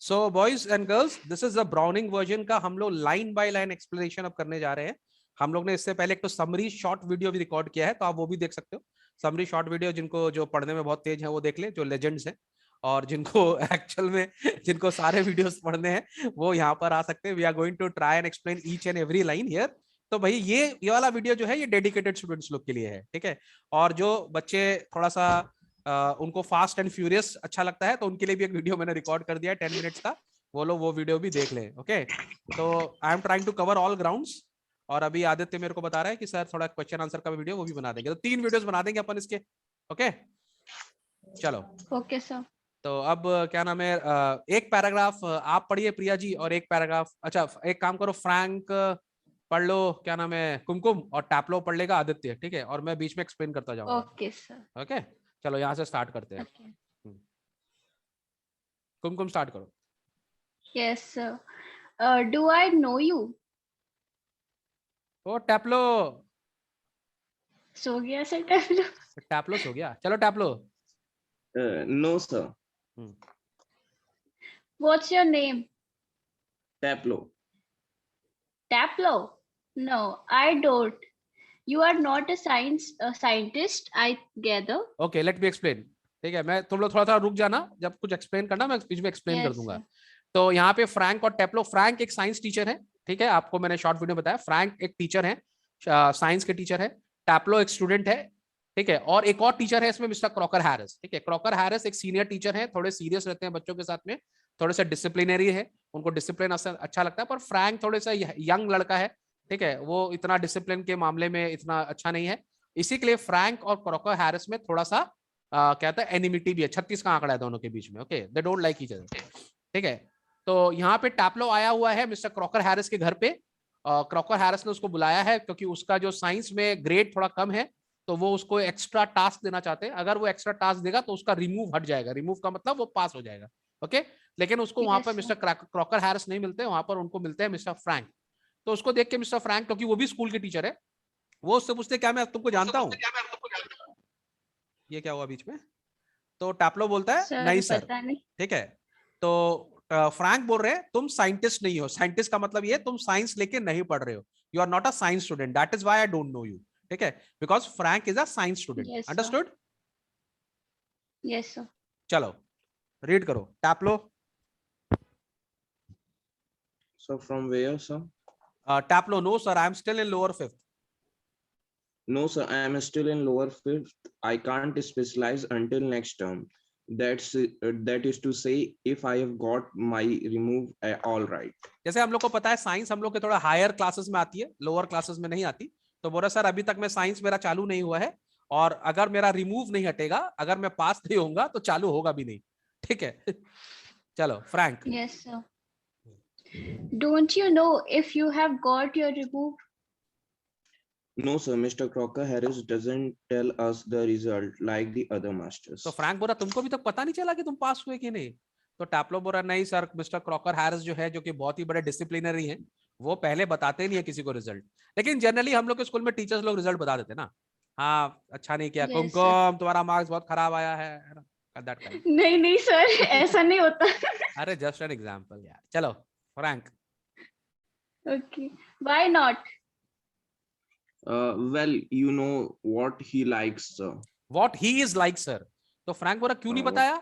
So boys and girls, this is the browning version का हम लोग लाइन बाय लाइन एक्सप्लेनेशन अब करने जा रहे हैं। हम लोग ने इससे पहले एक तो समरी शॉर्ट वीडियो भी रिकॉर्ड किया है, तो आप वो भी देख सकते हो। समरी शॉर्ट वीडियो, जिनको जो पढ़ने में बहुत तेज है वो देख ले, जो लेजेंड्स हैं। और जिनको एक्चुअल में जिनको सारे वीडियोस पढ़ने हैं वो यहाँ पर आ सकते हैं। We are going to try and explain each and every line here. तो भाई ये वाला वीडियो जो है ये डेडिकेटेड स्टूडेंट्स लोग के लिए है, ठीक है। और जो बच्चे थोड़ा सा उनको फास्ट एंड फ्यूरियस अच्छा लगता है, तो उनके लिए भी एक वीडियो मैंने रिकॉर्ड कर दिया है 10 मिनट्स का। वो लोग वो वीडियो भी देख लें, ओके। तो I am trying to cover all grounds. और अभी आदित्य मेरे को बता रहा है कि सर थोड़ा क्वेश्चन आंसर का वीडियो वो भी बना देंगे, तो 3 वीडियोस बना देंगे अपन इसके, ओके। चलो ओके सर। तो अब क्या नाम है, एक पैराग्राफ आप पढ़िए प्रिया जी, और एक पैराग्राफ, अच्छा एक काम करो, फ्रैंक पढ़ लो, क्या नाम है, कुमकुम, और टैपलो पढ़ लेगा आदित्य, ठीक है। और मैं बीच में एक्सप्लेन करता जाऊंगा, ओके सर। ओके। चलो यहाँ से स्टार्ट करते हैं। ओके। कुमकुम स्टार्ट करो। Yes sir. Do I know you? Oh Taplow. सो गया सर टैपलो। टैपलो सो गया, चलो Taplow. No, sir. What's your name? Taplo. Taplow? No, I don't. You are not a scientist, I gather. Okay, let me explain, ठीक है। मैं तुम लोग थोड़ा थोड़ा रुक जाना, जब कुछ एक्सप्लेन करना मैं बीच में एक्सप्लेन कर Yes, दूंगा। sir. तो यहाँ पे फ्रैंक और टैपलो, फ्रैंक एक साइंस टीचर है, ठीक है, आपको मैंने शॉर्ट वीडियो बताया। फ्रैंक एक टीचर है, साइंस के टीचर है। टैपलो एक स्टूडेंट है, ठीक है। और एक और टीचर है इसमें, मिस्टर क्रॉकर हैरिस, ठीक है। क्रॉकर हैरिस एक सीनियर टीचर है, थोड़े सीरियस रहते हैं बच्चों के साथ में, थोड़े से डिसिप्लिनरी है, उनको डिसिप्लिन अच्छा लगता है। पर फ्रैंक थोड़े सा यंग लड़का है, ठीक है, वो इतना डिसिप्लिन के मामले में इतना अच्छा नहीं है। इसी के लिए फ्रैंक और क्रॉकर हैरिस में थोड़ा सा क्या था, एनिमिटी भी है। 36 का आंकड़ा है दोनों के बीच में, okay. They don't like each other, ठीक है। तो यहाँ पे टैपलो आया हुआ है मिस्टर क्रॉकर हैरिस के घर पे। क्रॉकर हैरिस ने उसको बुलाया है क्योंकि उसका जो साइंस में ग्रेड थोड़ा कम है, तो वो उसको एक्स्ट्रा टास्क देना चाहते हैं। अगर वो एक्स्ट्रा टास्क देगा तो उसका रिमूव हट जाएगा, रिमूव का मतलब वो पास हो जाएगा, ओके। लेकिन उसको वहां पर Yes, mister sir. Crocker Harris नहीं मिलते, वहां पर उनको मिलते हैं मिस्टर फ्रैंक। तो उसको देख के मिस्टर फ्रैंक, क्योंकि वो भी स्कूल के टीचर है, वो उससे पूछते क्या मैं तुमको जानता हूँ। ये क्या हुआ बीच में? तो टैपलो बोलता है नहीं Sir, सर, पता नहीं. ठीक है। तो फ्रैंक बोल रहे हैं तुम साइंटिस्ट नहीं हो। साइंटिस्ट का मतलब ये तुम साइंस लेके नहीं पढ़ रहे हो, you are not a science student, that is why I don't know you, ठीक है। Because Frank is a science student, Yes, sir. Understood. Yes, sir. चलो रीड करो Taplow. So from where, sir? Taplow, no sir, I am still in lower fifth. No, sir. I am still in lower fifth. I can't specialize until next term. That is to say, if I have got my remove all right. जैसे हम लोग को पता है science हम लोग के थोड़ा हायर क्लासेस में आती है, लोअर क्लासेस में नहीं आती। तो बोला सर अभी तक मैं साइंस मेरा चालू नहीं हुआ है, और अगर मेरा रिमूव नहीं हटेगा, अगर मैं पास नहीं होऊंगा तो चालू होगा भी नहीं, ठीक है। चलो Frank. Yes, sir. Don't you know if you have got your remove? No, sir. Mr. Crocker Harris doesn't tell us the result like the other masters. तो फ्रैंक बोला तुमको भी तो पता नहीं चला कि तुम पास हुए कि नहीं। तो टैपलो बोला नहीं सर, मिस्टर क्रॉकर हैरिस जो है, जो कि बहुत ही बड़े डिसिप्लिनरी हैं, वो पहले बताते नहीं है किसी को रिजल्ट। लेकिन जनरली हम लोग के स्कूल में टीचर्स लोग रिजल्ट बता देते ना, हाँ अच्छा नहीं किया, Yes, कुमकुम तुम्हारा मार्क्स बहुत खराब आया है, दैट काइंड। नहीं सर, ऐसा नहीं होता. अरे जस्ट एन एग्जांपल यार। चलो Frank. Okay. Why not? Well, you know what he likes, sir. What he is like sir. तो फ्रैंक बोला क्यों नहीं बताया।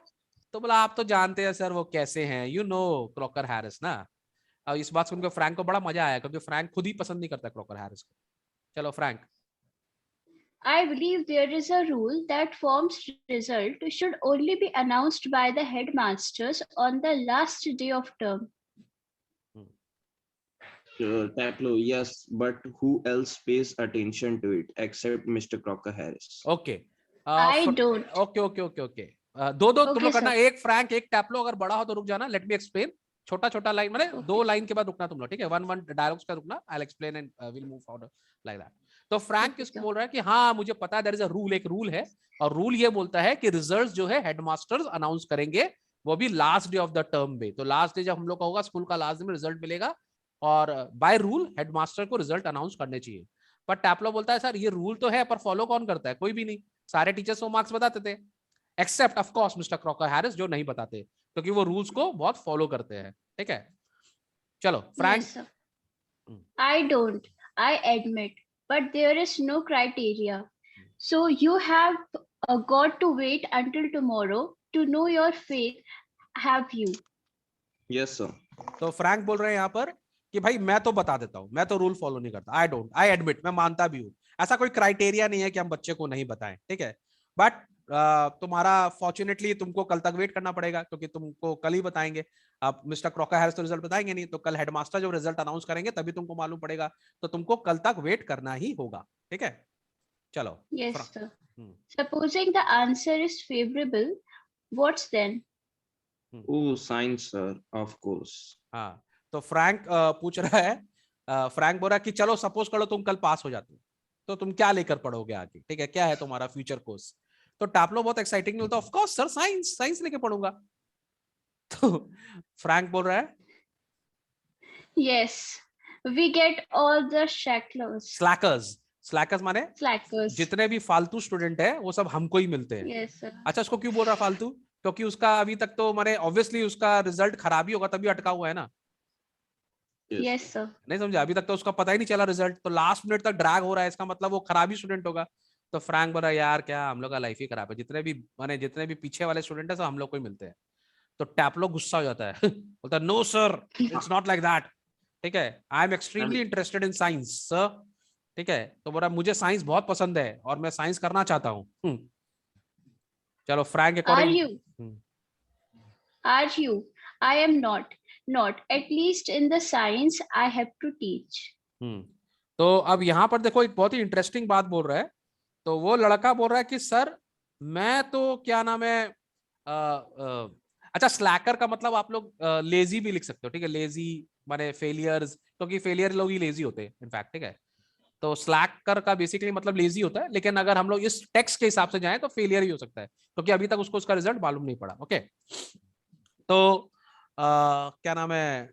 तो बोला आप तो जानते हैं सर वो कैसे हैं, यू नो क्रॉकर हैरिस ना। और इस बात सुनकर फ्रैंक को बड़ा मजा आया, क्योंकि फ्रैंक खुद ही पसंद नहीं करता क्रॉकर हैरिस को। चलो Frank. I believe there is a rule that form's result should only be announced by the headmasters on the last day of term. Taplo, yes, but who else pays attention to it except Mr. Crocker Harris? Okay I don't. Okay okay okay okay, दो दो तुम Okay, लोग करना, sir. एक Frank एक टैपलो। अगर बड़ा हो तो रुक जाना, लेट मी एक्सप्लेन। छोटा छोटा लाइन माने Okay. 2 लाइन के बाद रुकना तुम लोग, ठीक है। वन वन डायलॉग्स का रुकना, I will explain and will move forward like that. तो फ्रैंक Okay, किसको sir. बोल रहा है कि हाँ मुझे पता है, देयर इज अ रूल, एक रूल है, और रूल ये बोलता है कि रिजल्ट्स जो है हेडमास्टर्स अनाउंस करेंगे, वो भी last day of the term में। तो लास्ट डे जब हम लोग का होगा स्कूल का लास्ट डे में रिजल्ट मिलेगा, और बाय रूल हेडमास्टर को रिजल्ट अनाउंस करने चाहिए। पर टैपलो बोलता है सर ये रूल तो है, पर फॉलो कौन करता है, कोई भी नहीं। सारे टीचर्स को मार्क्स बताते थे, except of course mister Crocker Harris, जो नहीं बताते क्योंकि वो रूल्स को बहुत फॉलो करते हैं, ठीक है। चलो Frank. Yes, sir. I don't. I admit, but there is no criteria. So you have got to wait until tomorrow to know your fate. Have you? Yes, sir. तो फ्रैंक बोल रहे हैं यहाँ पर कि भाई मैं तो बता देता हूँ, मैं तो रूल फॉलो नहीं करता। आई डोंट, आई एडमिट, मैं मानता भी हूँ, ऐसा कोई क्राइटेरिया नहीं है कि हम बच्चे को नहीं बताएं, ठीक है। बट तुम्हारा फॉर्चुनेटली तुमको कल तक वेट करना पड़ेगा क्योंकि तुमको कल ही बताएंगे। अब मिस्टर क्रॉकर हैरिस तो रिजल्ट बताएंगे नहीं, तो कल हेडमास्टर जब रिजल्ट अनाउंस करेंगे तभी तुमको मालूम पड़ेगा, तो तुमको कल तक वेट करना ही होगा, ठीक है। चलो। Yes, sir. Supposing the answer is favorable, what's then? Oh, science, sir, of course. हाँ, तो फ्रैंक पूछ रहा है, फ्रैंक बोल रहा है कि चलो सपोज करो तुम कल पास हो जाते हो, तो तुम क्या लेकर पढ़ोगे आगे, ठीक है, क्या है तुम्हारा फ्यूचर कोर्स। तो टैप्लो बहुत एक्साइटिंग होता है, of course sir science, science लेके पढ़ूंगा। तो फ्रैंक बोल रहा है Yes, we get all the shacklers. Slackers, slackers माने Slackers. जितने भी फालतू स्टूडेंट है वो सब हमको ही मिलते हैं। Yes, sir. अच्छा, उसको क्यों बोल रहा फालतू, क्योंकि उसका अभी तक तो माने ऑब्वियसली उसका रिजल्ट खराब ही होगा तभी अटका हुआ है ना। Yes, sir. नहीं समझा, अभी तक तो उसका पता ही नहीं चला रिजल्ट, तो लास्ट मिनट तक ड्रैग हो रहा है, इसका मतलब वो खराब ही स्टूडेंट होगा। तो फ्रैंक बोला यार क्या हम लोग का लाइफ ही खराब है, जितने भी माने जितने भी पीछे वाले स्टूडेंट है सब हम लोग को ही मिलते हैं। तो टैप्लो गुस्सा हो जाता है बोलता है no sir, it's not like that, ठीक है, I am extremely interested in science sir, ठीक है। तो बोला मुझे साइंस बहुत पसंद है और मैं साइंस करना चाहता हूँ। चलो Frank Are you? I am not. Not at least in the science I have to teach. तो अब यहाँ पर देखो एक बहुत ही इंटरेस्टिंग बात बोल रहा है। तो वो लड़का बोल रहा है कि सर मैं तो क्या नाम है, अच्छा स्लैकर का मतलब आप लोग लेजी भी लिख सकते हो, ठीक है, लेजी माने फेलियर्स, क्योंकि फेलियर लोग ही लेजी होते हैं इनफैक्ट, ठीक है। तो स्लैकर का बेसिकली मतलब लेजी होता है, लेकिन अगर हम लोग इस टेक्स्ट के हिसाब से जाएं तो फेलियर ही हो सकता है क्योंकि अभी तक उसको उसका रिजल्ट मालूम नहीं पड़ा, ओके। तो क्या नाम है,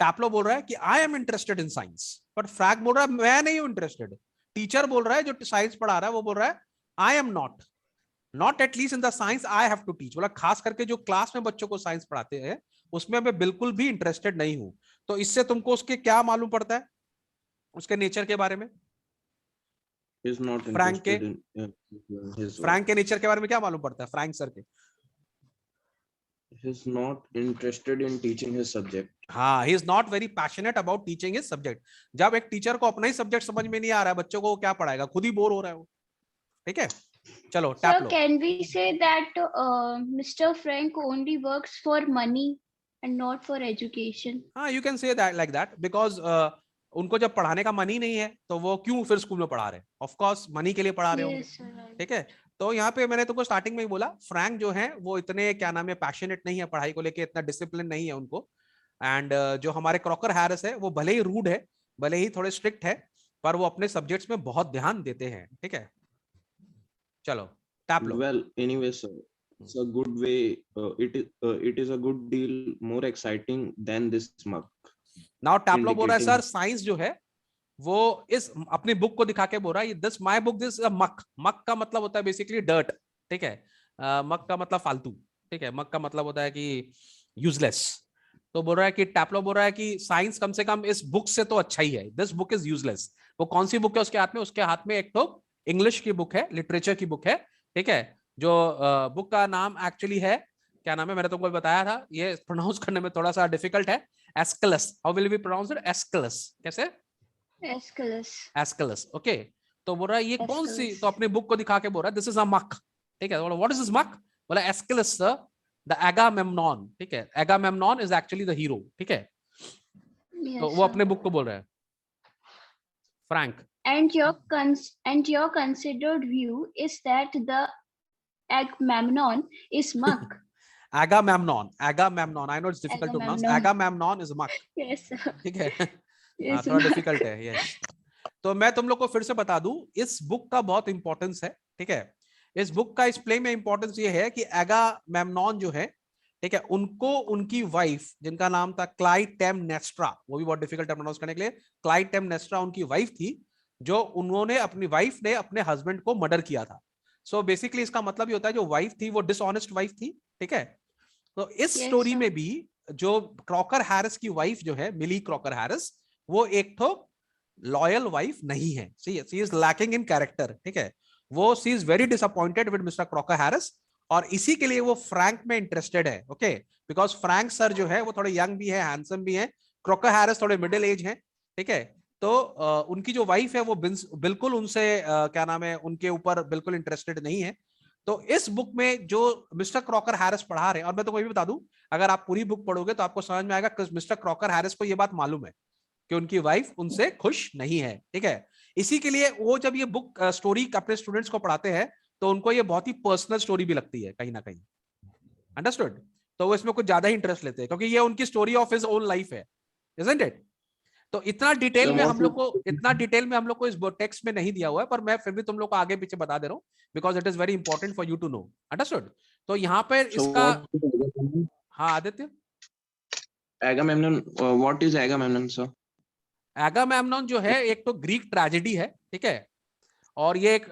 टैप्लो बोल रहा है कि I am interested in science, but Frank बोल रहा है मैं नहीं हूं इंटरेस्टेड। टीचर बोल रहा है, जो साइंस पढ़ा रहा है वो बोल रहा है I am not at least in the science I have to teach. बोला खास करके जो क्लास में बच्चों को साइंस पढ़ाते हैं उसमें मैं बिल्कुल भी इंटरेस्टेड नहीं हूं। तो इससे तुमको उसके क्या मालूम पड़ता है, उसके नेचर के बारे में, फ्रैंक के नेचर के बारे में क्या मालूम पड़ता है फ्रैंक सर के? He's not interested in teaching his subject. हाँ, he is not very passionate about teaching his subject. जब एक टीचर को अपना ही सब्जेक्ट समझ में नहीं आ रहा है, बच्चों को वो क्या पढ़ाएगा, खुद ही बोर हो रहा है वो, ठीक है। चलो So can we say that Mr. Frank only works for money and not for education? हाँ, you can say that like that because उनको जब पढ़ाने का मन ही नहीं है तो वो क्यों फिर स्कूल में पढ़ा रहे हैं, ऑफ कोर्स मनी के लिए पढ़ा रहे होंगे, ठीक है। तो यहाँ पे मैंने तुमको स्टार्टिंग में ही बोला फ्रैंक जो है वो इतने क्या नाम है पैशनेट नहीं है पढ़ाई को लेके, इतना डिसिप्लिन नहीं है उनको। एंड जो हमारे क्रॉकर हैरिस है वो भले ही रूड है, भले ही थोड़े स्ट्रिक्ट है, पर वो अपने सब्जेक्ट्स में बहुत ध्यान देते हैं, ठीक है। चलो टैप्लो। Well, anyway, sir, it's a good way. It is a good deal more exciting than this mug. Now Taplow बोल रहा है सर साइंस जो है वो इस अपनी बुक को दिखा के बोल रहा है दिस माय बुक दिस मक। मक का मतलब होता है बेसिकली डर्ट, ठीक है, मक का मतलब फालतू, ठीक है, मक का मतलब होता है कि यूजलेस। तो बोल रहा है कि टैप्लो बोल रहा है कि साइंस कम से कम इस बुक से तो अच्छा ही है, दिस बुक इज यूजलेस। वो कौन सी बुक है उसके हाथ में? उसके हाथ में एक तो इंग्लिश की बुक है, लिटरेचर की बुक है, ठीक है, जो बुक का नाम एक्चुअली है, क्या नाम है मैंने तुमको बताया था, ये प्रोनाउंस करने में थोड़ा सा डिफिकल्ट है, Aeschylus. How will we pronounce it? Aeschylus. कैसे? Aeschylus, okay. तो बोल रहा है ये कौन सी, तो अपनी बुक को दिखा के बोल रहा है दिस इज अ मक, ठीक है। व्हाट इज दिस मक? बोला एस्केलस सर, द एगामेम्नॉन, ठीक है, एगामेम्नॉन इज एक्चुअली द हीरो, ठीक है। तो वो अपने बुक को बोल रहा है Frank. And your considered view is that the Agamemnon is muck. Agamemnon, I know it's difficult to pronounce. Agamemnon is muck. Yes, sir. ठीक है, थोड़ा डिफिकल्ट है, यस। तो मैं तुम लोग को फिर से बता दूं इस बुक का बहुत इंपॉर्टेंस है, ठीक है। इस बुक का इस प्ले में इंपॉर्टेंस ये है कि एगामेम्नॉन जो है, ठीक है, उनको उनकी वाइफ जिनका नाम था क्लाइटेमनेस्ट्रा, वो भी बहुत डिफिकल्ट है प्रोनाउंस करने के लिए, क्लाइटेमनेस्ट्रा उनकी वाइफ थी, जो उन्होंने अपनी वाइफ ने अपने हस्बैंड को मर्डर किया था। सो बेसिकली इसका मतलब ये होता है जो वाइफ थी वो डिसऑनेस्ट वाइफ थी, ठीक है। तो इस Yes, स्टोरी sir. में भी जो क्रॉकर हैरिस की वाइफ जो है, मिली क्रॉकर हैरिस, वो एक तो लॉयल वाइफ नहीं है, she is lacking in character, ठीक है। वो she is very disappointed with mister Crocker Harris, और इसी के लिए वो फ्रैंक में इंटरेस्टेड है, ओके। बिकॉज फ्रैंक सर जो है वो थोड़े यंग भी है, हैंडसम भी है, क्रॉकर हैरिस थोड़े मिडिल एज है, ठीक है। तो उनकी जो वाइफ है वो बिल्कुल उनसे क्या नाम है, उनके ऊपर बिल्कुल इंटरेस्टेड नहीं है। तो इस बुक में जो मिस्टर क्रॉकर हैरिस पढ़ा रहे हैं, और मैं तो कोई भी बता दूं, अगर आप पूरी बुक पढ़ोगे तो आपको समझ में आएगा कि मिस्टर क्रॉकर हैरिस को ये बात मालूम है कि उनकी वाइफ उनसे खुश नहीं है, ठीक है। इसी के लिए वो जब ये बुक स्टोरी अपने स्टूडेंट्स को पढ़ाते हैं तो उनको ये बहुत ही पर्सनल स्टोरी भी लगती है कहीं ना कहीं, अंडरस्टूड। तो वो इसमें कुछ ज्यादा ही इंटरेस्ट लेते हैं क्योंकि ये उनकी story of his own life है, इजंट इट। तो इतना डिटेल में हम लोग को इस टेक्स्ट में नहीं दिया हुआ है, पर मैं फिर भी तुम लोग को आगे पीछे बता दे रहा हूँ because it is very important for you to know, understood. तो यहाँ पर इसका, हाँ Aditya, Agamemnon, what is Agamemnon, sir? एगामेम्नॉन जो है एक तो ग्रीक ट्रेजेडी है, ठीक है। और ये एक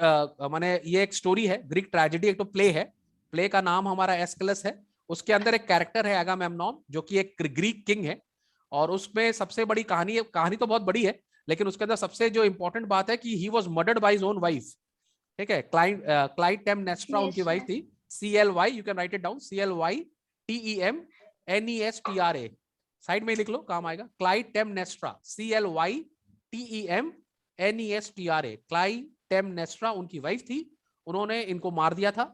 माने ये एक स्टोरी है, ग्रीक ट्रेजेडी, एक तो प्ले है, प्ले का नाम हमारा एस्केलस है। उसके अंदर एक कैरेक्टर है एगामेम्नॉन जो कि एक ग्रीक किंग है, और उसमें सबसे बड़ी कहानी तो बहुत बड़ी है, लेकिन उसके अंदर सबसे जो इंपॉर्टेंट बात है कि he was murdered by his own wife, ठीक है। क्लाइटेमनेस्ट्रा उनकी वाइफ थी, CLY, you can write it down, CLYTEMNESTRA, side में लिख लो, काम आएगा। क्लाइटेमनेस्ट्रा, CLYTEMNESTRA, क्लाइटेमनेस्ट्रा उनकी वाइफ थी, उन्होंने इनको मार दिया था,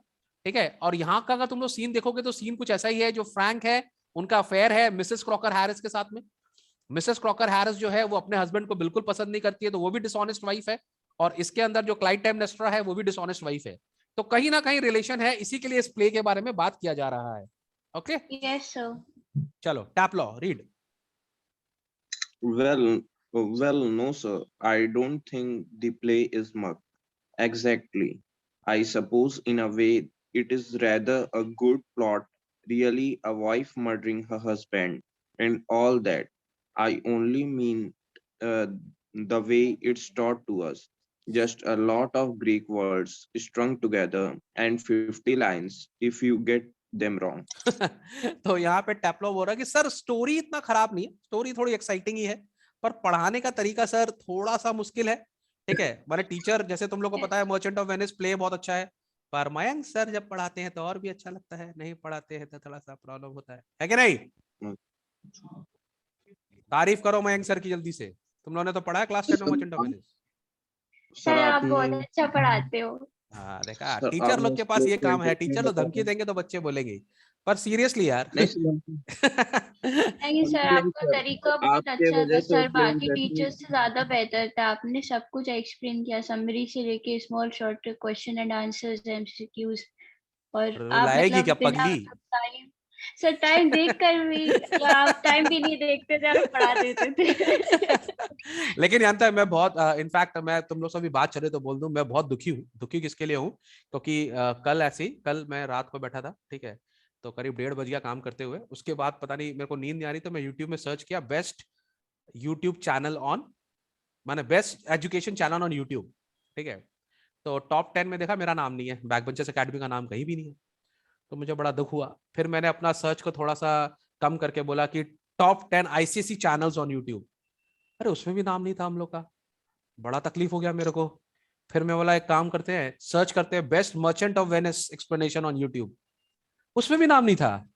ठीक है। और यहाँ का अगर तुम लोग सीन देखोगे तो सीन कुछ ऐसा ही है, जो फ्रैंक है उनका अफेयर है मिसेस क्रॉकर हैरिस के साथ में। मिसेस क्रॉकर हैरिस जो है वो अपने हस्बैंड को बिल्कुल पसंद नहीं करती है, तो वो भी डिसऑनेस्ट वाइफ है, और इसके अंदर जो क्लाइटेमनेस्ट्रा है वो भी डिसऑनेस्ट वाइफ है। तो कहीं ना कहीं रिलेशन है, इसी के लिए इस प्ले के बारे में बात किया जा रहा है, ओके। Yes, sir. चलो टैपलॉ read. Well, no, sir. I don't think the play is much. Exactly. I suppose in a way it is rather a good plot, really a wife murdering her husband and all that. I only mean the way it's taught to us. Just a lot of Greek words strung together and 50 lines if you get them wrong. तो यहाँ पे टैपलो बोल रहा है कि sir story इतना खराब नहीं है, स्टोरी थोड़ी एक्साइटिंग ही है, पर पढ़ाने का तरीका सर थोड़ा सा मुश्किल है, ठीक है। माने टीचर जैसे तुम लोग को पता है मर्चेंट ऑफ वेनिस प्ले बहुत अच्छा है, पर मयंक सर जब पढ़ाते हैं तो और भी अच्छा लगता है, नहीं पढ़ाते हैं तो थोड़ा सा प्रॉब्लम होता है कि नहीं? तारीफ करो मयंक सर की जल्दी से, तुम लोगों ने तो पढ़ा है क्लास 10 में मर्चेंट ऑफ वेनिस। सर आप बहुत अच्छा पढ़ाते हो। हाँ देखा, टीचर लोग के पास ये काम है, टीचर लोग धमकी देंगे तो बच्चे बोलेंगे, पर सीरियसली यार नहीं सर, आपका तरीका बहुत अच्छा था सर, बाकी टीचर्स से ज्यादा बेहतर था। आपने सब कुछ एक्सप्लेन किया, समरी से लेके small short question and answers, MCQs, और आप लाएगी क्या मतलब पगली? टाइम सर, टाइम देखकर भी, या आप टाइम भी नहीं देखते थे और पढ़ा देते थे। लेकिन जानता है मैं बहुत इनफैक्ट मैं तुम लोग से भी बात चले तो बोल दूं, मैं बहुत दुखी हूँ। दुखी किसके लिए हूँ? क्योंकि कल मैं रात को बैठा था, ठीक है, तो करीब 1:30 बजे काम करते हुए, उसके बाद पता नहीं मेरे को नींद नहीं आ रही, तो मैं यूट्यूब में सर्च किया बेस्ट यूट्यूब चैनल ऑन, माने best education channel on YouTube, ठीक है। तो टॉप 10 में देखा, मेरा नाम नहीं है, बैकबेंचर्स एकेडमी का नाम कहीं भी नहीं है, तो मुझे बड़ा दुख हुआ। फिर मैंने अपना सर्च को थोड़ा सा कम करके बोला कि top 10 ICSE channels on YouTube, अरे उसमें भी नाम नहीं था हम लोग का, बड़ा तकलीफ हो गया मेरे को। फिर मैं बोला एक काम करते हैं, सर्च करते हैं best merchant of Venice explanation on YouTube, उसमें भी नाम नहीं था।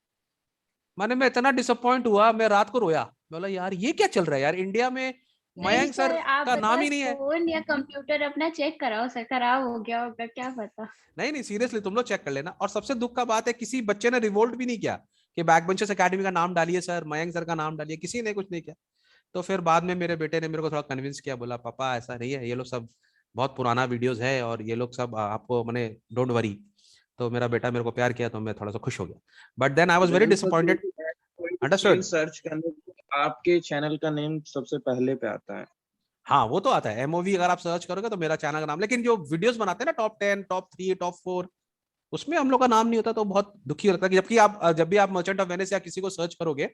माने मैं इतना डिसअपॉइंट हुआ, मैं रात को रोया, बोला यार ये क्या चल रहा है यार, इंडिया में मयंक सर का नाम ही नहीं है। फोन या कंप्यूटर अपना चेक कराओ सर, खराब हो गया होगा, क्या पता। नहीं सीरियसली तुम लोग चेक कर लेना। और सबसे दुख का बात है, किसी बच्चे ने रिवोल्ट भी नहीं किया कि बैकबेंचर्स एकेडमी का नाम डालिए सर, मयंक सर का नाम डालिए, किसी ने कुछ नहीं किया। तो फिर बाद में मेरे बेटे ने मेरे को थोड़ा कन्विंस किया, बोला पापा ऐसा नहीं है, ये लोग सब बहुत पुराना वीडियोस है और ये लोग सब आपको मैंने डोंट वरी। तो मेरा बेटा मेरे को प्यार किया तो मैं थोड़ा सा खुश हो गया, but then I was very disappointed. Understood? Search करने आपके चैनल का नेम सबसे पहले पे आता है। हाँ वो तो आता है, MOV अगर आप सर्च करोगे तो मेरा चैनल का नाम, लेकिन जो वीडियोस बनाते हैं ना टॉप 10, टॉप 3, टॉप 4, उसमें हम लोग का नाम नहीं होता, तो बहुत दुखी लगता है कि जब भी आप मर्चेंट ऑफ वेनिस या किसी को सर्च करोगे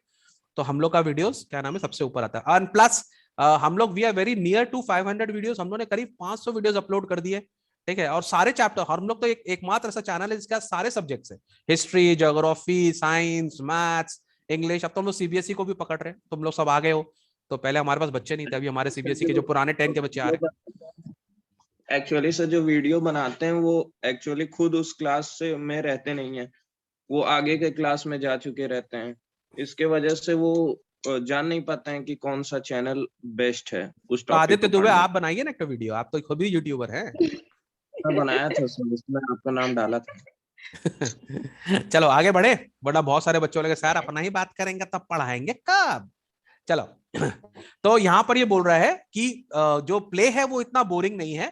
तो हम लोग का वीडियोस क्या नाम है सबसे ऊपर आता है। एंड प्लस हम लोग we are very near to 500 videos, हम लोगों ने करीब 500 वीडियोस अपलोड कर दिए, ठीक है, और सारे चैप्टर, हम लोग तो एकमात्र ऐसा चैनल है जिसका सारे सब्जेक्ट्स है, history, geography, science, maths, English. अब तो हम लोग सीबीएसई को भी पकड़ रहे हैं, तुम लोग सब आ गए हो, तो पहले हमारे पास बच्चे नहीं थे, अभी हमारे सीबीएसई के जो पुराने 10 के बच्चे आ रहे हैं। एक्चुअली सर जो वीडियो बनाते हैं वो एक्चुअली खुद उस क्लास से में रहते नहीं है, वो आगे के क्लास में जा चुके रहते हैं, इसके वजह से वो जान नहीं पाते हैं कि कौन सा चैनल बेस्ट है उस तो टॉपिक आदित्य को दुबे, पढ़ने। आप बनाइए ना एक वीडियो, आप तो खुद भी यूट्यूबर हैं। मैं बनाया था सर, उसमें आपका नाम डाला था। चलो आगे बढ़े, बड़ा बहुत सारे बच्चों लगे सर अपना ही बात करेंगे तब पढ़ाएंगे कब। चलो तो यहां पर ये बोल रहा है कि जो प्ले है वो इतना बोरिंग नहीं है,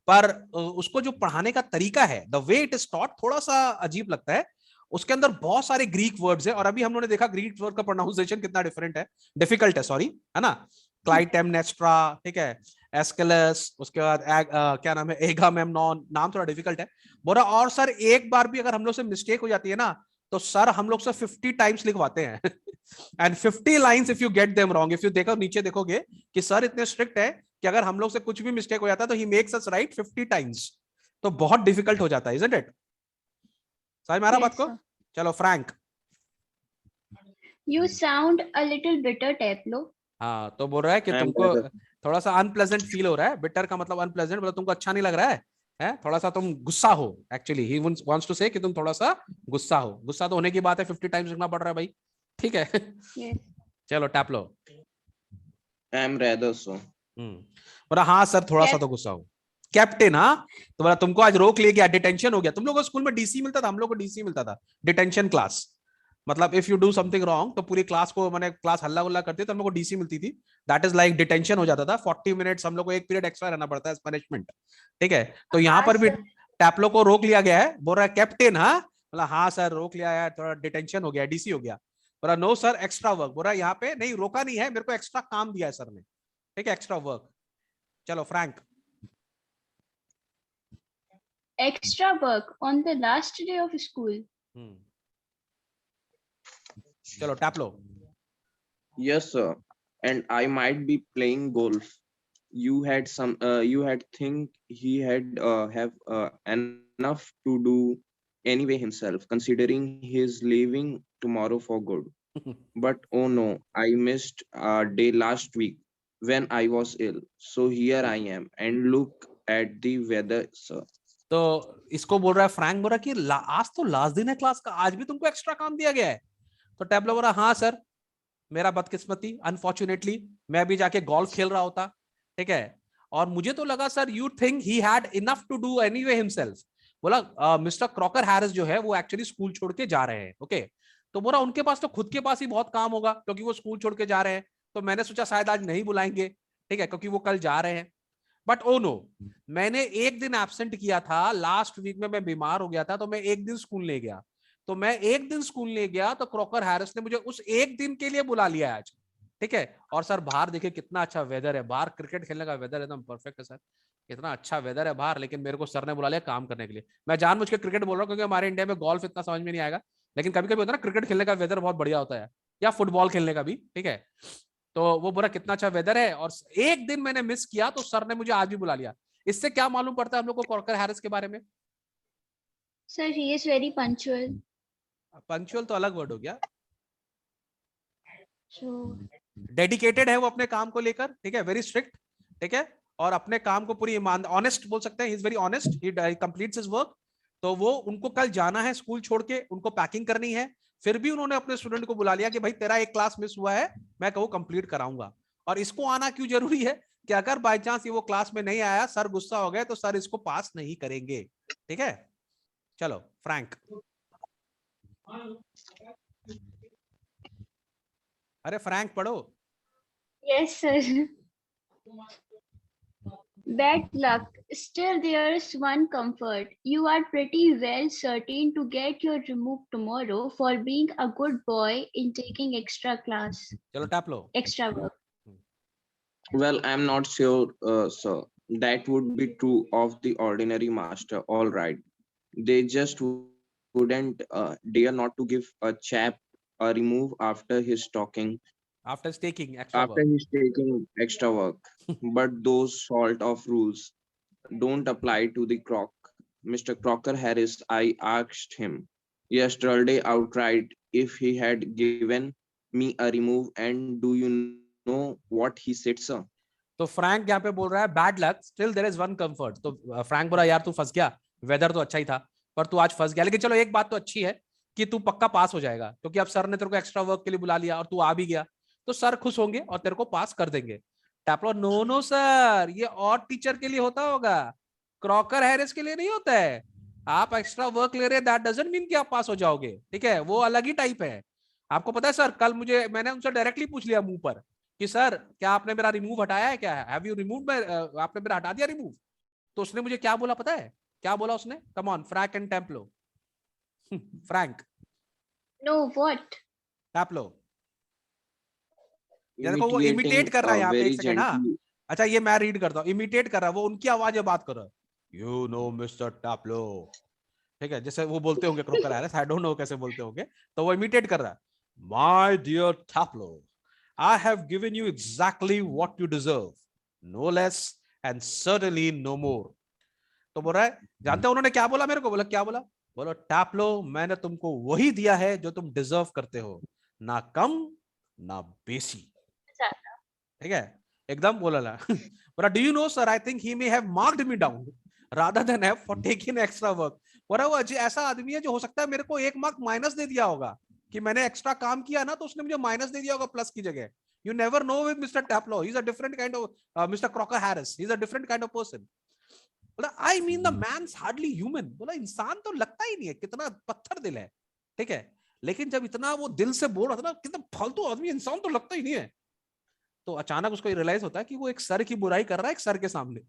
पर उसको जो पढ़ाने का तरीका है, the way it is taught, थोड़ा सा अजीब लगता है। उसके अंदर बहुत सारे ग्रीक वर्ड्स है, और अभी हम लोगों ने देखा ग्रीक वर्ड का प्रोनाउंसिएशन कितना डिफरेंट है, डिफिकल्ट है, सॉरी, है ना। क्लाइटेमनेस्ट्रा, ठीक है, एस्केलस, उसके बाद क्या नाम है, एगामेम्नॉन, नाम थोड़ा डिफिकल्ट है। बोला और सर एक बार भी अगर हम लोग से मिस्टेक हो जाती है ना, तो सर हम लोग से 50 टाइम्स लिखवाते हैं and 50 lines if you get them wrong. If you देखो नीचे देखोगे कि सर इतने स्ट्रिक्ट है कि अगर हम लोग से कुछ भी मिस्टेक हो जाता है तो he makes us right 50 times. तो बहुत डिफिकल्ट हो जाता है, इजंट इट? समझ में आ रहा बात Yes, को? sir. चलो Frank. You sound a little bitter, Taplo. हाँ, तो बोल रहा है कि I am तुमको rather- थोड़ा सा अनप्लेजेंट फील हो रहा है, बिटर का मतलब अनप्लेजेंट, मतलब तुमको अच्छा नहीं लग रहा है थोड़ा सा तुम गुस्सा हो, एक्चुअली ही वांट्स टू से कि तुम थोड़ा सा गुस्सा हो। गुस्सा तो होने की बात है, 50 टाइम्स लिखना पड़ रहा है भाई, ठीक है। Yes. चलो tap low. I am rather so. बोला हाँ सर थोड़ा सा Cap- तो गुस्सा हो। कैप्टन, हाँ, तो बोला तुमको आज रोक लिया गया, डिटेंशन हो गया। तुम लोगों को स्कूल में डीसी मिलता था, हम लोग को डीसी मिलता था, डिटेंशन क्लास। मतलब if you do something wrong तो पूरी क्लास को, मैंने क्लास हल्ला गुल्ला करती तो हम लोग को डीसी मिलती थी। दैट इज लाइक डिटेंशन हो जाता था, 40 मिनट्स हम लोग को एक पीरियड एक्स्ट्रा रहना पड़ता है पनिशमेंट, ठीक है। तो यहाँ पर भी sir. टैपलो को रोक लिया गया है, बोल रहा है कैप्टन, हाँ, बोला हाँ सर रोक लिया है, थोड़ा डिटेंशन हो गया, डीसी हो गया। बोला नो सर एक्स्ट्रा वर्क। बोल रहा है यहाँ पे नहीं, रोका नहीं है, मेरे को एक्स्ट्रा काम दिया है सर ने, ठीक है, एक्स्ट्रा वर्क। चलो Frank. Extra work on the last day of school. चलो tap low. Yes sir, and I might be playing golf. You had think he had have enough to do anyway himself, considering he's leaving tomorrow for good. But oh no, I missed a day last week when I was ill. So here I am, and look at the weather, sir. तो इसको बोल रहा है, Frank बोल रहा है कि आज तो लास्ट दिन है क्लास का, आज भी तुमको एक्स्ट्रा काम दिया गया है। तो टैबलो बोल रहा हाँ सर, मेरा बदकिस्मती, अनफॉर्चुनेटली मैं भी जाके गोल्फ खेल रहा होता, ठीक है, और मुझे तो लगा sir you think he had enough to do anyway himself. बोला मिस्टर क्रॉकर हैरिस जो है वो एक्चुअली स्कूल छोड़ के जा रहे हैं, ओके। तो बोला उनके पास तो खुद के पास ही बहुत काम होगा क्योंकि वो स्कूल छोड़ के जा रहे हैं, तो मैंने सोचा शायद आज नहीं बुलाएंगे, ठीक है, क्योंकि वो कल जा रहे हैं। बट ओ नो, मैंने एक दिन एब्सेंट किया था लास्ट वीक में, मैं बीमार हो गया था, तो मैं एक दिन स्कूल ले गया। तो मैं एक दिन स्कूल ले गया तो क्रॉकर हैरिस ने मुझे उस एक दिन के लिए बुला लिया आज, ठीक है। और सर बाहर देखिए कितना अच्छा वेदर है, बाहर क्रिकेट खेलने का वेदर एकदम परफेक्ट है सर, कितना अच्छा वेदर है बाहर, लेकिन मेरे को सर ने बुला लिया काम करने के लिए। मैं जानबूझ के क्रिकेट बोल रहा हूँ क्योंकि हमारे इंडिया में गोल्फ इतना समझ में नहीं आएगा, लेकिन कभी कभी होता है ना क्रिकेट खेलने का वेदर बहुत बढ़िया होता है, या फुटबॉल खेलने का भी, ठीक है। तो वो बोला कितना अच्छा वेदर है, और एक दिन मैंने मिस किया तो सर ने मुझे आज भी बुला लिया। इससे क्या मालूम पड़ता है हम लोग को क्रॉकर हैरिस के बारे में? Sir, he is very punctual. Punctual तो अलग वर्ड हो गया, So, डेडिकेटेड है वो अपने काम को लेकर, ठीक है, वेरी स्ट्रिक्ट, ठीक है, और अपने काम को पूरी ईमान, ऑनेस्ट बोल सकते हैं, he is very honest, he completes his work. तो वो उनको कल जाना है स्कूल छोड़ के, उनको पैकिंग करनी है, फिर भी उन्होंने अपने स्टूडेंट को बुला लिया कि भाई तेरा एक क्लास मिस हुआ है, मैं कहूँ कंप्लीट कराऊंगा। और इसको आना क्यों जरूरी है कि अगर बाई चांस ये वो क्लास में नहीं आया, सर गुस्सा हो गए तो सर इसको पास नहीं करेंगे, ठीक है। चलो फ्रैंक। अरे फ्रैंक पढ़ो। yes, sir. Bad luck. Still, there is one comfort. You are pretty well certain to get your remove tomorrow for being a good boy in taking extra class, चलो tap low. extra work. Well, I'm not sure, sir. That would be true of the ordinary master. All right. They just wouldn't dare not to give a chap a remove after his talking, after taking extra after work. he's taking extra work. But those sort of rules, don't apply to the Mr. Crocker Harris. I asked him yesterday outright if he had given me a remove, and do you know what he said, sir? तो Frank यहाँ पे बोल रहा है bad luck still there is one comfort. तो Frank बोला यार तू फंस गया, वेदर तो अच्छा ही था पर तू आज फंस गया, लेकिन चलो एक बात तो अच्छी है कि तू पक्का पास हो जाएगा, क्योंकि अब सर ने तेरे को एक्स्ट्रा वर्क के लिए बुला लिया और तू आ भी गया, तो सर खुश होंगे और तेरे को पास कर देंगे। टैपलो नो नो सर, ये और टीचर के लिए होता होगा, क्रॉकर हैरिस के लिए नहीं होता है। आप एक्स्ट्रा वर्क ले रहे हैं दैट डजंट मीन कि आप पास हो जाओगे, ठीक है, वो अलग ही टाइप है। आपको पता है सर, कल मैंने उनसे डायरेक्टली पूछ लिया मुंह पर कि सर क्या आपने मेरा रिमूव हटाया है, क्या हैव यू रिमूव्ड माय, आपने मेरा हटा दिया रिमूव? तो उसने मुझे क्या बोला पता है, क्या बोला उसने? Come on Frank and Taplow. Frank No, what? Taplow, ये देखो वो इमिटेट कर रहा है यहाँ पे, एक सेकंड। हाँ अच्छा, ये मैं रीड करता हूँ, इमिटेट कर रहा है वो, उनकी आवाज में बात कर रहा है, यू नो मिस्टर टैप्लो, ठीक है, जैसे वो बोलते होंगे Crocker Harris, I don't know कैसे बोलते होंगे, तो वो इमिटेट कर रहा है, my dear Taplow, I have given you exactly what you deserve, no less and certainly no more. तो बोल रहा है, जानते हो उन्होंने क्या बोला मेरे को? बोला क्या बोला? बोलो टैप्लो, मैंने तुमको वही दिया है जो तुम डिजर्व करते हो, ना कम ना बेसी, ठीक है, एकदम बोला ला। बोला do you know sir, I think he may have marked me down rather than have for taking extra work. बोला वो ऐसा आदमी है जो हो सकता है मेरे को 1 मार्क माइनस दे दिया होगा कि मैंने एक्स्ट्रा काम किया ना, तो उसने मुझे माइनस दे दिया होगा प्लस की जगह। You never know with mister Taplow, he is a different kind of mister Crocker Harris, he is a different kind of person. बोला I mean the man's hardly human, बोला इंसान तो लगता ही नहीं है, कितना पत्थर दिल है, ठीक है, लेकिन जब इतना वो दिल से बोल रहा था ना, कितना फालतू आदमी, इंसान तो लगता ही नहीं है। तो अचानक उसको रियलाइज होता है कि वो एक सर की बुराई कर रहा है एक सर के सामने।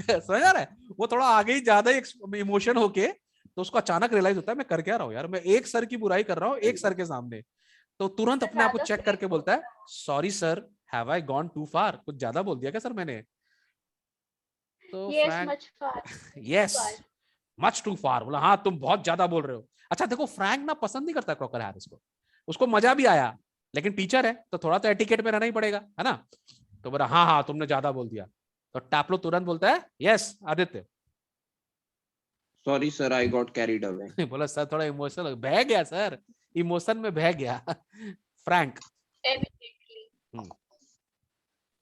समझ आ रहा है? वो थोड़ा आगे ही ज्यादा इमोशन होके, तो उसको अचानक रियलाइज होता है मैं कर क्या रहा हूँ यार, मैं एक सर की बुराई कर रहा हूँ एक सर के सामने। तो तुरंत अपने आप को चेक करके बोलता है, sorry sir, have I gone too far, कुछ ज्यादा बोल दिया क्या सर मैंने? तो Yes, much far. Yes much too far, बोला हाँ तुम बहुत ज्यादा बोल रहे हो। अच्छा देखो, फ्रैंक ना पसंद नहीं करता क्रॉकर हैरिस को, उसको मजा भी आया, लेकिन टीचर है तो थोड़ा तो एटिकेट में रहना ही पड़ेगा, है ना? तो बोला हाँ हाँ तुमने ज्यादा बोल दिया। तो टैप्लो तुरंत बोलता है, yes Aditya, Sorry, sir, I got carried away. बोला सर थोड़ा इमोशनल बह गया सर, इमोशन में बह गया। Frank Immediately.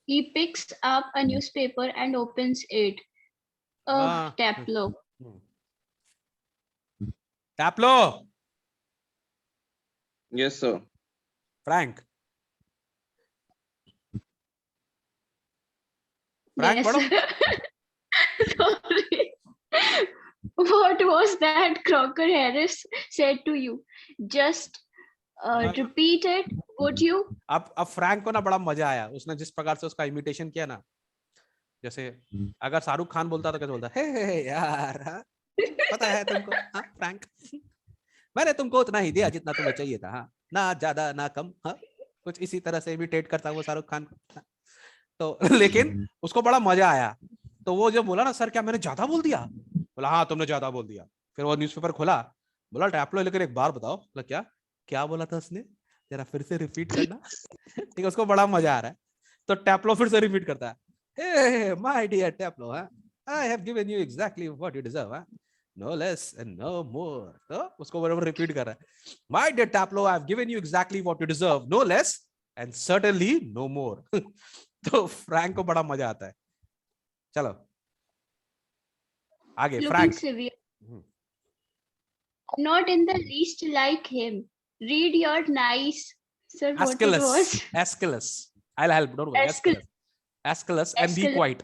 He picks up a newspaper and opens it. Taplo. टैप्लो, Yes, sir. Frank, Frank पढ़ो। Sorry. What was that Crocker Harris said to you? Just repeat it, would you? अब Frank को ना बड़ा मजा आया, उसने जिस प्रकार से उसका इमिटेशन किया ना, जैसे अगर शाहरुख खान बोलता तो कैसे बोलता, हे यार हाँ? पता है तुमको, हाँ फ्रैंक, मैंने तुमको उतना ही दिया जितना तुम्हें चाहिए था, हाँ ना ज्यादा ना कम, हाँ कुछ इसी तरह से इमिटेट करता वो शाहरुख खान को। तो लेकिन उसको बड़ा मजा आया, तो वो जो बोला ना सर क्या मैंने ज्यादा बोल दिया, बोला हाँ तुमने ज्यादा बोल दिया। फिर वो न्यूज़पेपर खोला, बोला टैप्लो लेकिन एक बार बताओ, बोला क्या क्या बोला था उसने, जरा फिर से रिपीट करना। ठीक है, उसको बड़ा मजा आ रहा है। तो टैप्लो फिर से रिपीट करता है, hey my dear Taplow, I have given you exactly what you deserve, no less and no more. तो उसको बराबर रिपीट कर रहा है, my dear Taplow, I have given you exactly what you deserve, no less and certainly no more. तो Frank को बड़ा मजा आता है। चलो आगे, Frank. Not in the least like him. Read your nice, sir. What it was? Aeschylus. I'll help. Don't worry. Aeschylus and be quiet.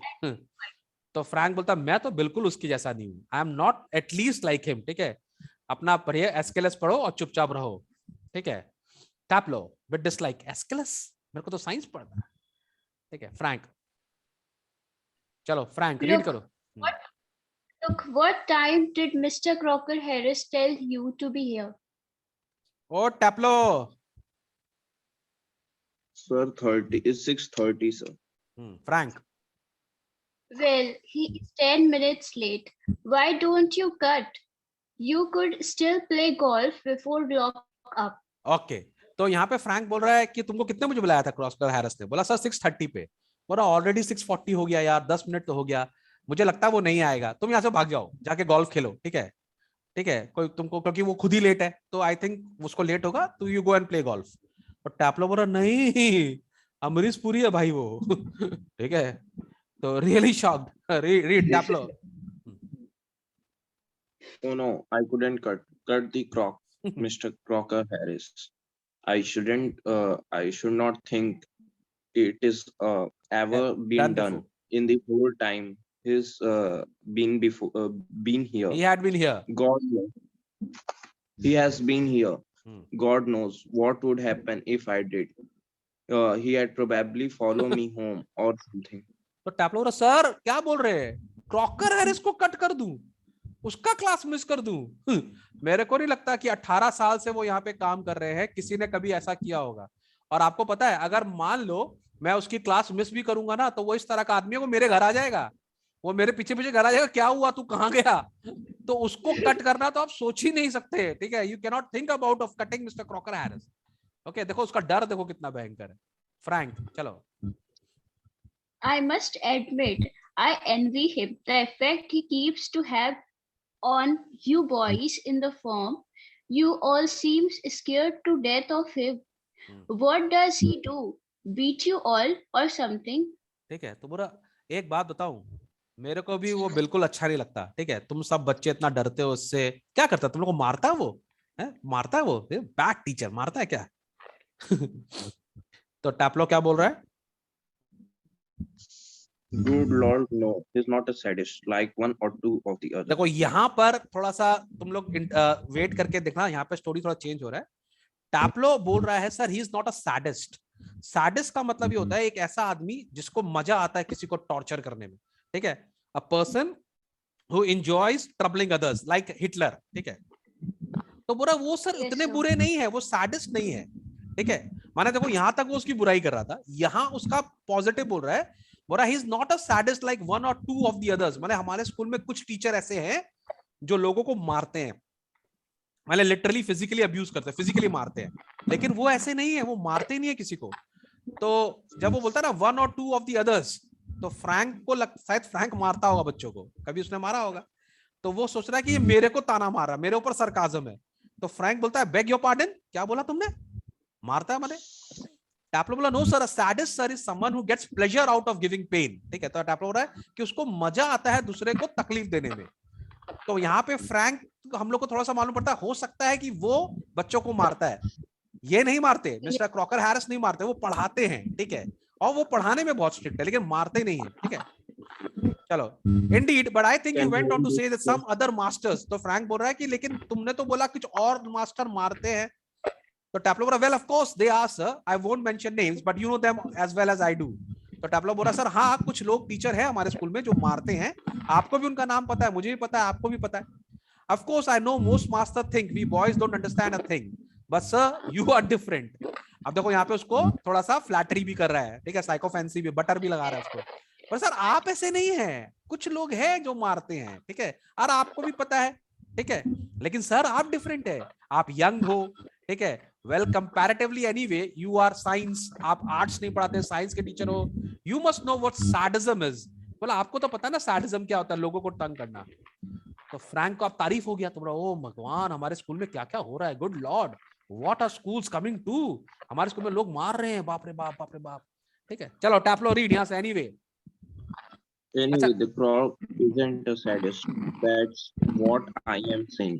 तो Frank बोलता मैं तो बिल्कुल उसकी जैसा नहीं हूँ, आई am not at least like him, ठीक है, अपना पढ़िए एस्केलस पढ़ो और चुपचाप रहो, ठीक है। टैप्लो विद डिसलाइक, एस्केलस मेरे को तो साइंस पढ़ना है, ठीक है। फ्रैंक, चलो फ्रैंक रीड करो। Look, what time did Mr. Crocker Harris tell you to be here? Oh, Taplo. Sir, 6:30, sir. Frank. Well, he is 10 minutes late. Why don't you cut? You could still play golf before lock up. Okay. तो यहाँ पे Frank बोल रहा है कि तुमको कितने बजे बुलाया था क्रॉकर हैरिस ने? बोला सर 6:30 पे। बोला ऑलरेडी 6:40 हो गया यार, 10 मिनट तो हो गया, मुझे लगता है वो नहीं आएगा, तुम यहाँ से भाग जाओ, जाके गोल्फ खेलो, ठीक है, ठीक है, कोई तुमको, क्योंकि वो खुद ही लेट है, तो आई थिंक उसको लेट होगा, तो you go and play golf. और टैपलो बोला नहीं, अमरीश पुरी है भाई वो। ठीक है, तो really shocked, read Taplow. Oh no, I couldn't cut the crock, Mr. Crocker Harris. I should not think it is ever been done before. in the whole time he's been here. He had been here. God knows. He has been here. God knows what would happen if I did. He had probably followed me home or something. तो Taplow बोला sir क्या बोल रहे हैं, Crocker Harris को cut कर दूं, उसका क्लास मिस कर दूं? मेरे को नहीं लगता कि 18 साल से वो यहाँ पे काम कर रहे हैं किसी ने कभी ऐसा किया होगा। और आपको पता है, अगर मान लो मैं उसकी क्लास मिस भी करूंगा ना, तो वो इस तरह का आदमी है, वो मेरे घर आ जाएगा, वो मेरे पीछे पीछे घर आ जाएगा, क्या हुआ, तू कहाँ गया? तो उसको कट करना तो आप सोच ही नहीं सकते, ठीक है, you can not think about of cutting mister Crocker Harris. Okay, देखो उसका डर देखो कितना भयंकर है। फ्रैंक, चलो। I must admit, I envy him the effect he keeps to have on you boys in the form. You all seem scared to death of him. What does he do? Beat you all or something? ठीक है, तो बुरा एक बात बताऊं, मेरे को भी वो बिल्कुल अच्छा नहीं लगता, ठीक है, तुम सब बच्चे इतना डरते हो उससे, क्या करता है तुम लोग को, मारता है वो, है मारता है वो, बैड टीचर मारता है क्या? तो टैपलो क्या बोल रहा है? Good Lord, no, he's not a sadist like one or two of the others. देखो यहाँ पर थोड़ा सा तुम लोग वेट करके देखना, यहाँ पे स्टोरी थोड़ा चेंज हो रहा है। टैपलो बोल रहा है sir he is not a sadist. Sadist का मतलब ये होता है एक ऐसा आदमी जिसको मजा आता है किसी को टॉर्चर करने में, ठीक है, a person who enjoys troubling others like Hitler, ठीक है। तो बोला वो सर Yes, इतने sir. बुरे नहीं है, वो सैडिस्ट नहीं है, ठीक है। माने देखो यहाँ तक वो उसकी बुराई कर रहा था, यहाँ उसका पॉजिटिव बोल रहा है, बोला he is not a sadist like one और टू ऑफ द अदर्स। माने हमारे स्कूल में कुछ टीचर ऐसे हैं जो लोगों को मारते हैं, माने लिटरली फिजिकली अब्यूज करते हैं, फिजिकली मारते हैं, लेकिन वो ऐसे नहीं है, वो मारते नहीं है किसी को। तो जब वो बोलता है ना वन और टू ऑफ द अदर्स, तो फ्रैंक को शायद फ्रैंक मारता होगा बच्चों को, कभी उसने मारा होगा, तो वो सोच रहा है कि ये मेरे को ताना मार रहा है, मेरे ऊपर सरकाजम है। तो फ्रैंक बोलता है बेग योर पार्डन, क्या बोला तुमने, मारता है मैंने? टैपलो बोला no sir, a sadist sir is someone who gets pleasure out of giving pain, ठीक है। तो टैपलो बोल रहा है कि उसको मजा आता है दूसरे को तकलीफ देने में। तो यहाँ पे फ्रैंक हम लोग को थोड़ा सा मालूम पड़ता है, हो सकता है कि वो बच्चों को मारता है, ये नहीं मारते, मिस्टर क्रॉकर हैरिस नहीं मारते, वो पढ़ाते हैं, ठीक है, और वो पढ़ाने में बहुत स्ट्रिक्ट है, लेकिन मारते नहीं है, ठीक है। चलो, indeed, but I think you went on to say that some other masters. तो फ्रैंक बोल रहा है कि लेकिन तुमने तो बोला कुछ और मास्टर मारते हैं। तो टैपलो बोला well of course they are sir, I won't mention names but you know them as well as I do. तो टैपलो बोला सर हाँ, कुछ लोग टीचर है हमारे स्कूल में जो मारते हैं, आपको भी उनका नाम पता है, मुझे भी पता है, आपको भी पता है। Of course I know most master think we boys don't understand a thing, but sir you are different. अब देखो यहाँ पे उसको थोड़ा सा फ्लैटरी भी कर रहा है, ठीक है, साइकोफेंसी भी, बटर भी लगा रहा है उसको, पर सर आप ऐसे नहीं है, कुछ लोग हैं जो मारते हैं, ठीक है, और आपको भी पता है, ठीक है, लेकिन सर आप डिफरेंट है, आप यंग हो, ठीक है, well comparatively anyway you are science, आप आर्ट्स नहीं पढ़ाते, साइंस के टीचर हो, you must know what sadism is. बोला आपको तो पता है ना सैडिज्म क्या होता है, लोगों को तंग करना। तो फ्रैंक को आप तारीफ हो गया, तो बोला ओ भगवान, हमारे स्कूल में क्या क्या हो रहा है, good lord, what are schools coming to, हमारे स्कूल में लोग मार रहे हैं, बाप रे बाप, बाप रे बाप, ठीक है। चलो टैपलो रीड यहाँ से anyway. Anyway, the croc isn't a sadist. That's what I am saying.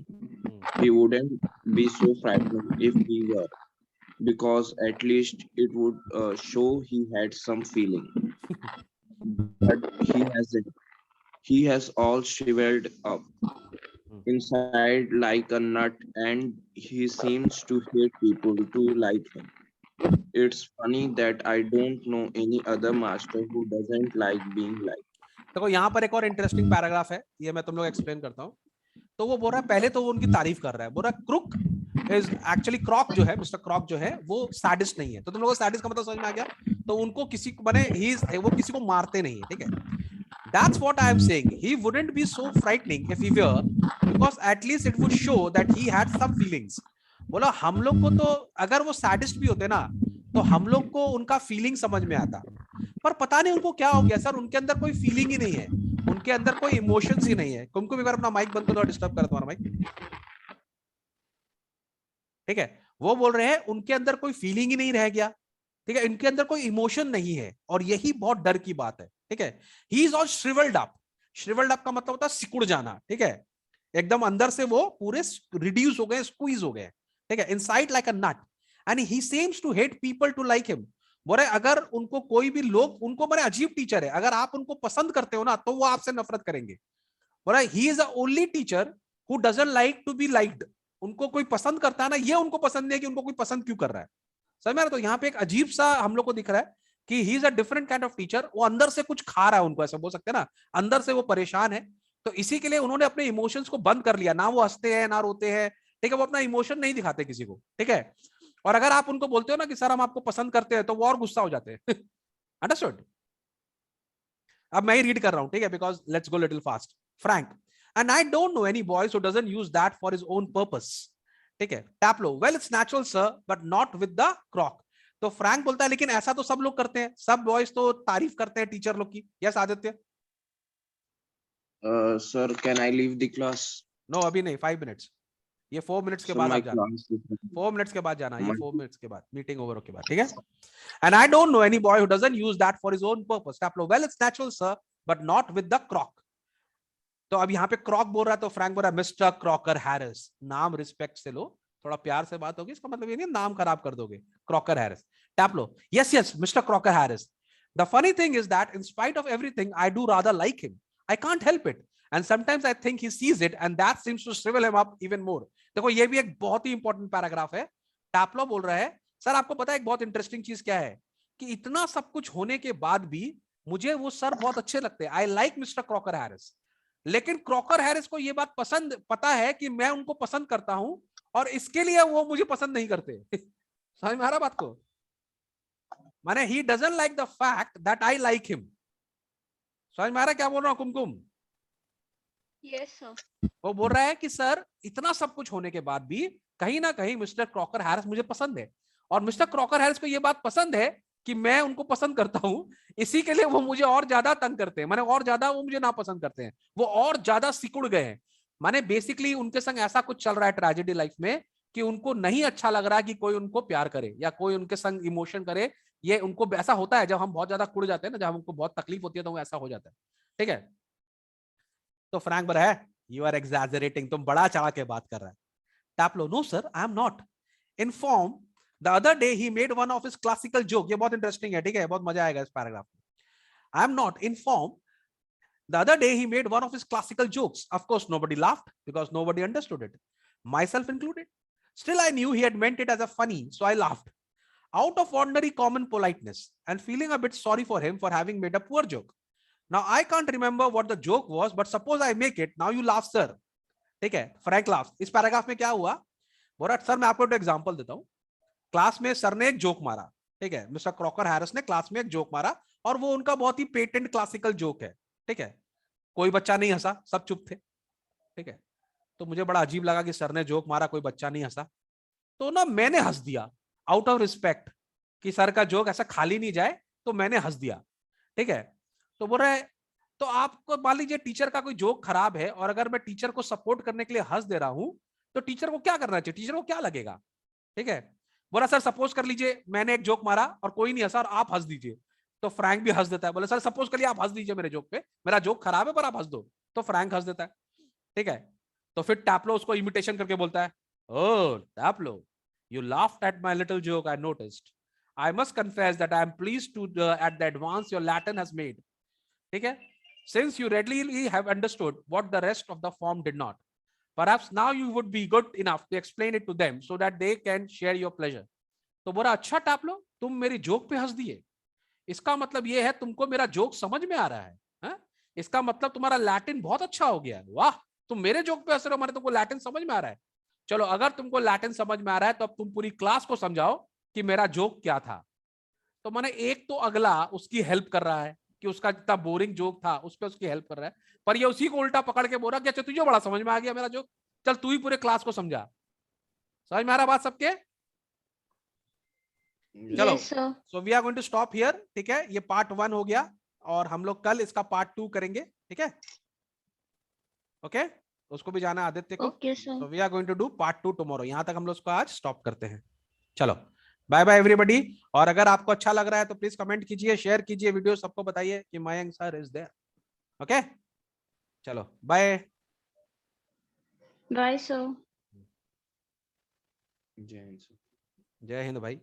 He wouldn't be so frightening if he were, because at least it would show he had some feeling. But he hasn't. He has all shriveled up inside like a nut, and he seems to hate people too like him. It's funny that I don't know any other master who doesn't like being liked. देखो यहाँ पर एक और interesting paragraph है, ये मैं तुम लोग एक्सप्लेन करता हूँ। तो वो बोल रहा है, पहले तो वो उनकी तारीफ कर रहा है, बोल रहा है क्रुक इज एक्चुअली, क्रॉक जो है, मिस्टर क्रॉक जो है वो सैडिस्ट नहीं है। तो तुम लोगों को सैडिस्ट का मतलब समझ में आ गया, तो उनको किसी को बने वो किसी को मारते नहीं है, ठीक है। That's what I am saying. He wouldn't be so frightening if he were, because at least it would show that he had some feelings. बोला हम लोग को तो अगर वो सैडिस्ट भी होते ना, तो हम लोग को उनका फीलिंग समझ में आता, पर पता नहीं उनको क्या हो गया सर, उनके अंदर कोई फीलिंग ही नहीं है, उनके अंदर कोई इमोशंस ही नहीं है। कुमकुम एक बार अपना माइक बंद कर दो, डिस्टर्ब कर तुम्हारा माइक। ठीक है, वो बोल रहे हैं उनके अंदर कोई फीलिंग ही नहीं रह गया, ठीक है, इनके अंदर कोई इमोशन नहीं है, और यही बहुत डर की बात है। ठीक है, he is all shrivelled up. Shrivelled up का मतलब होता है सिकुड़ जाना। ठीक है, एकदम अंदर से वो पूरे रिड्यूस हो गए, स्क्वीज हो गए। ठीक है, inside like a nut, and he seems to hate people to like him. बोले अगर उनको कोई भी लोग, उनको बड़े अजीब टीचर है, अगर आप उनको पसंद करते हो ना तो वो आपसे नफरत करेंगे। बोला he is the only teacher who doesn't like to be liked. उनको कोई पसंद करता है ना, ये उनको पसंद नहीं है कि उनको कोई पसंद क्यों कर रहा है। समझ में आ रहा है? तो यहाँ पे एक अजीब सा हम लोग को दिख रहा है कि ही is a different kind of teacher. वो अंदर से कुछ खा रहा है उनको, ऐसा बोल सकते हैं ना, अंदर से वो परेशान है। तो इसी के लिए उन्होंने अपने इमोशंस को बंद कर लिया, ना वो हंसते हैं ना रोते हैं। ठीक है, वो अपना इमोशन नहीं दिखाते किसी को। ठीक है, और अगर आप उनको बोलते हो ना कि सर हम आपको पसंद करते हैं, तो वो और गुस्सा हो जाते हैं। अंडरस्टूड? अब मैं ही रीड कर रहा हूं, ठीक है, because let's go little fast. Frank, and I don't know any boys who doesn't use that for his own purpose. ठीक है, Taplow, well it's natural sir but not with the crock. तो Frank बोलता है लेकिन ऐसा तो सब लोग करते हैं, सब बॉयज तो तारीफ करते हैं टीचर लोग की। Yes Aditya? Sir, can I leave the class? नो अभी नहीं, 5 मिनट्स, ये 4 मिनट्स के So बाद my आप जाना, class is 4 मिनट्स के बाद जाना, ये my 4 मिनट्स के बाद मीटिंग ओवर के बाद। ठीक है, and I don't know any boy who doesn't use that for his own purpose. Taplow, well it's natural sir but not with the crock. तो अब यहाँ पे क्रॉक बोल रहा है, तो फ्रैंक बोल रहा है मिस्टर क्रॉकर हैरिस। नाम रिस्पेक्ट से लो, थोड़ा प्यार से बात होगी, इसका मतलब ये नहीं नाम खराब कर दोगे। Crocker Harris. टैपलो, yes yes mister Crocker Harris, the funny thing is that in spite of everything I do rather like him, I can't help it, and sometimes I think he sees it and that seems to श्रिवल him up even more. देखो ये भी एक बहुत ही important paragraph है। टैपलो बोल रहा है sir आपको पता है एक बहुत इंटरेस्टिंग चीज क्या है, कि इतना सब कुछ होने के बाद भी मुझे वो सर बहुत अच्छे लगते हैं, I like mister Crocker Harris. लेकिन क्रॉकर हैरिस को ये बात पता है कि मैं उनको पसंद करता हूं, और इसके लिए वो मुझे पसंद नहीं करते। समझ में आ रहा बात को? माने he doesn't like the fact that I like him. समझ में आ रहा क्या बोल रहा हूं कुमकुम? Yes, sir. वो बोल रहा है कि सर इतना सब कुछ होने के बाद भी कहीं ना कहीं मिस्टर क्रॉकर हैरिस मुझे पसंद है, और मिस्टर क्रॉकर हैरिस को ये बात पसंद है कि मैं उनको पसंद करता हूं, इसी के लिए वो मुझे और ज्यादा तंग करते हैं, माने और ज्यादा वो मुझे नापसंद करते हैं, वो और ज्यादा सिकुड़ गए हैं। माने बेसिकली उनके संग ऐसा कुछ चल रहा है ट्रेजेडी लाइफ में कि उनको नहीं अच्छा लग रहा है कि कोई उनको प्यार करे या कोई उनके संग इमोशन करे। ये उनको ऐसा होता है जब हम बहुत ज्यादा कुड़ जाते हैं ना, जब हमको बहुत तकलीफ होती है तो वो ऐसा हो जाता है। ठीक है, तो फ्रैंक बोला है यू आर एग्जैजरेटिंग, तुम बड़ा चढ़ा के बात कर रहा है। Taplow, no sir I am not. In form the other day he made one of his classical joke. ये बहुत इंटरेस्टिंग है, ठीक है, बहुत मजा आएगा इस पैराग्राफ में। आई am not in form the other day he made one of his classical jokes, of course nobody laughed because nobody understood it, myself included. Still, I knew he had meant it as a funny, so I laughed. Out of ordinary common politeness, and feeling a bit sorry for him for having made a poor joke. Now, I can't remember what the joke was, but suppose I make it. Now you laugh, sir. ठीक है, Frank laughs. इस paragraph में क्या हुआ? बोला sir मैं आपको एक एग्जांपल देता हूं। क्लास में सर ने एक जोक मारा, ठीक है, मिस्टर क्रॉकर हैरिस ने क्लास में एक जोक मारा, और वो उनका बहुत ही पेटेंट क्लासिकल जोक है। ठीक है, कोई बच्चा नहीं हंसा, सब चुप थे। ठीक है, तो मुझे बड़ा अजीब लगा कि सर ने जोक मारा, कोई बच्चा नहीं हंसा, तो ना मैंने हंस दिया आउट ऑफ रिस्पेक्ट कि सर का जोक ऐसा खाली नहीं जाए, तो मैंने हंस दिया। ठीक है, तो बोल रहे तो आपको मान लीजिए टीचर का कोई जोक खराब है, और अगर मैं टीचर को सपोर्ट करने के लिए हंस दे रहा हूं, तो टीचर को क्या करना चाहिए, टीचर को क्या लगेगा? ठीक है, बोला सर सपोज कर लीजिए मैंने एक जोक मारा और कोई नहीं हंसा और आप हंस दीजिए, तो फ्रैंक भी हंस देता है। बोले सर सपोज करिए आप हंस दीजिए मेरे जोक पे, मेरा जोक खराब है पर आप हंस दो, तो फ्रैंक हंस देता है। ठीक है, तो फिर टैपलो उसको इमिटेशन करके बोलता है, ओह टैपलो, you laughed at my little joke, I noticed. I must confess that I am pleased to at the advance your Latin has made. ठीक है, since you readily have understood what the rest of the form did not. Perhaps now you would be good enough to explain it to them so that they can share your pleasure. तो बोला अच्छा टैपलो तुम मेरी joke पे हंस दिए, इसका मतलब ये है तुमको मेरा जोक समझ में आ रहा है, हा? इसका मतलब तुम्हारा लैटिन बहुत अच्छा हो गया। वाह, तुम मेरे जोक पे हंस रहे हो, हमारे तुमको लैटिन समझ में आ रहा है। चलो अगर तुमको लैटिन समझ में आ रहा है तो अब तुम पूरी क्लास को समझाओ कि मेरा जोक क्या था। तो मैंने एक तो अगला उसकी हेल्प कर रहा है कि उसका जितना बोरिंग जोक था उस पर उसकी हेल्प कर रहा है, पर ये उसी को उल्टा पकड़ के बोल रहा कि अच्छा तुझे बड़ा समझ में आ गया मेरा जोक, चल तू ही पूरे क्लास को समझा। समझ में आ रहा बात सबके? चलो, Yes, sir. So we are going to stop here, ठीक है, ये पार्ट 1 हो गया और हम लोग कल इसका पार्ट 2 करेंगे, ठीक है, ओके, उसको भी जाना है आदित्य को, Okay, sir. So we are going to do part 2 tomorrow. यहां तक हम लोग उसको आज स्टॉप करते हैं। चलो, बाय बाय एवरीबॉडी। और अगर आपको अच्छा लग रहा है तो प्लीज कमेंट कीजिए, शेयर कीजिए वीडियो, सबको बताइए कि Mayank sir is there, okay, चलो बाय। Bye, sir. जय हिंद सर। जय हिंद भाई।